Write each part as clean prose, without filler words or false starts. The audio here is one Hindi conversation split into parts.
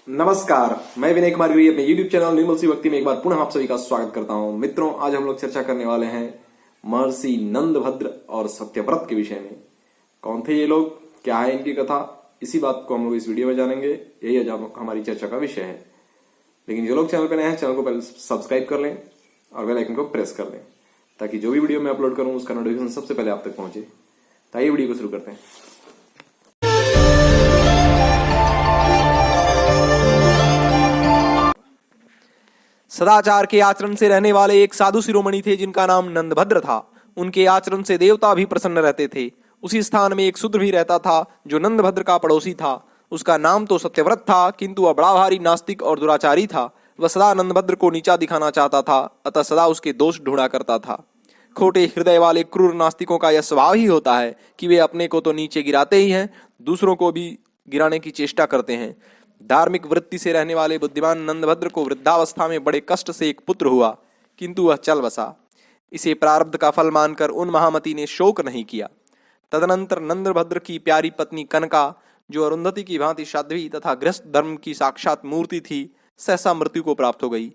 नमस्कार, मैं विनय कुमार गिरी अपने YouTube चैनल निर्मल सी भक्ति में एक बार पुनः आप सभी का स्वागत करता हूं। मित्रों, आज हम लोग चर्चा करने वाले हैं महर्षि नंदभद्र और सत्यव्रत के विषय में। कौन थे ये लोग, क्या है इनकी कथा, इसी बात को हम लोग इस वीडियो में जानेंगे। यही आज हमारी चर्चा का विषय है। लेकिन जो लोग चैनल पर नए हैं, चैनल को पहले सब्सक्राइब कर लें और बेल आइकन को प्रेस कर लें, ताकि जो भी वीडियो मैं अपलोड करूँ उसका नोटिफिकेशन सबसे पहले आप तक पहुंचे। तो आइए वीडियो को शुरू करते हैं। सदाचार के आचरण से रहने वाले एक साधु शिरोमणि थे जिनका नाम नंदभद्र था। उनके आचरण से देवता भी प्रसन्न रहते थे। उसी स्थान में एक शूद्र भी रहता था जो नंदभद्र का पड़ोसी था। उसका नाम तो सत्यव्रत था, किंतु वह बड़ा भारी नास्तिक और दुराचारी था। वह सदा नंदभद्र को नीचा दिखाना चाहता था, अतः सदा उसके दोष ढूंढा करता था। खोटे हृदय वाले क्रूर नास्तिकों का यह स्वभाव ही होता है कि वे अपने को तो नीचे गिराते ही हैं, दूसरों को भी गिराने की चेष्टा करते हैं। धार्मिक वृत्ति से रहने वाले बुद्धिमान नंदभद्र को वृद्धावस्था में बड़े कष्ट से एक पुत्र हुआ, किंतु वह चल बसा। इसे प्रारब्ध का फल मानकर उन महामती ने शोक नहीं किया। तदनंतर नंदभद्र की प्यारी पत्नी कनका, जो अरुंधति की भांति साध्वी तथा गृहस्थ धर्म की साक्षात मूर्ति थी, सहसा मृत्यु को प्राप्त हो गई।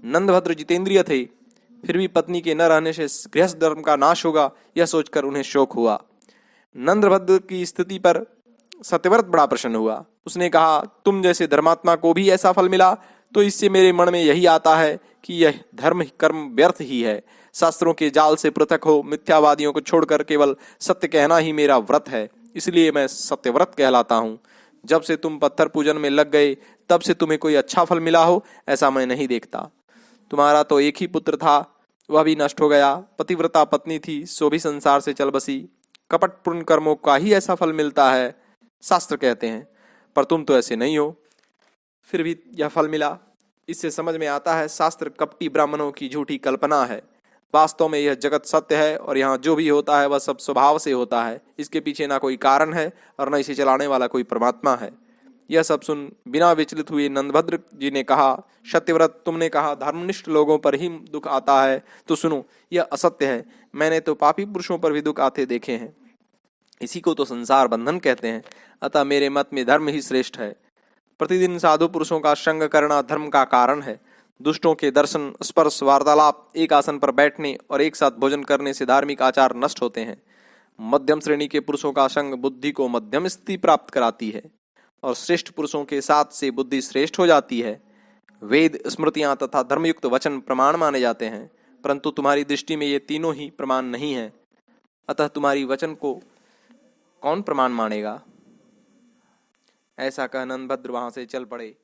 नंदभद्र जितेंद्रिय थे, फिर भी पत्नी के न रहने से गृहस्थ धर्म का नाश होगा, यह सोचकर उन्हें शोक हुआ। नंदभद्र की स्थिति पर सत्यव्रत बड़ा प्रसन्न हुआ। उसने कहा, तुम जैसे धर्मात्मा को भी ऐसा फल मिला तो इससे मेरे मन में यही आता है कि यह धर्म कर्म व्यर्थ ही है। शास्त्रों के जाल से पृथक हो मिथ्यावादियों को छोड़कर केवल सत्य कहना ही मेरा व्रत है, इसलिए मैं सत्यव्रत कहलाता हूँ। जब से तुम पत्थर पूजन में लग गए तब से तुम्हें कोई अच्छा फल मिला हो ऐसा मैं नहीं देखता। तुम्हारा तो एक ही पुत्र था, वह भी नष्ट हो गया। पतिव्रता पत्नी थी, सो भी संसार से चल बसी। कपटपूर्ण कर्मों का ही ऐसा फल मिलता है, शास्त्र कहते हैं, पर तुम तो ऐसे नहीं हो, फिर भी यह फल मिला। इससे समझ में आता है शास्त्र कपटी ब्राह्मणों की झूठी कल्पना है। वास्तव में यह जगत सत्य है और यहाँ जो भी होता है वह सब स्वभाव से होता है। इसके पीछे ना कोई कारण है और न इसे चलाने वाला कोई परमात्मा है। यह सब सुन बिना विचलित हुए नंदभद्र जी ने कहा, सत्यव्रत, तुमने कहा धर्मनिष्ठ लोगों पर ही दुख आता है, तो सुनो, यह असत्य है। मैंने तो पापी पुरुषों पर भी दुख आते देखे हैं। इसी को तो संसार बंधन कहते हैं। अतः मेरे मत में धर्म ही श्रेष्ठ है। प्रतिदिन साधु पुरुषों का संग करना धर्म का कारण है। दुष्टों के दर्शन, स्पर्श, वार्तालाप, एक आसन पर बैठने और एक साथ भोजन करने से धार्मिक आचार नष्ट होते हैं। मध्यम श्रेणी के पुरुषों का संग बुद्धि को मध्यम स्थिति प्राप्त कराती है और श्रेष्ठ पुरुषों के साथ से बुद्धि श्रेष्ठ हो जाती है। वेद, स्मृतियां तथा धर्मयुक्त वचन प्रमाण माने जाते हैं, परंतु तुम्हारी दृष्टि में ये तीनों ही प्रमाण नहीं है। अतः तुम्हारी वचन को कौन प्रमाण मानेगा? ऐसा कह नंदभद्र वहां से चल पड़े।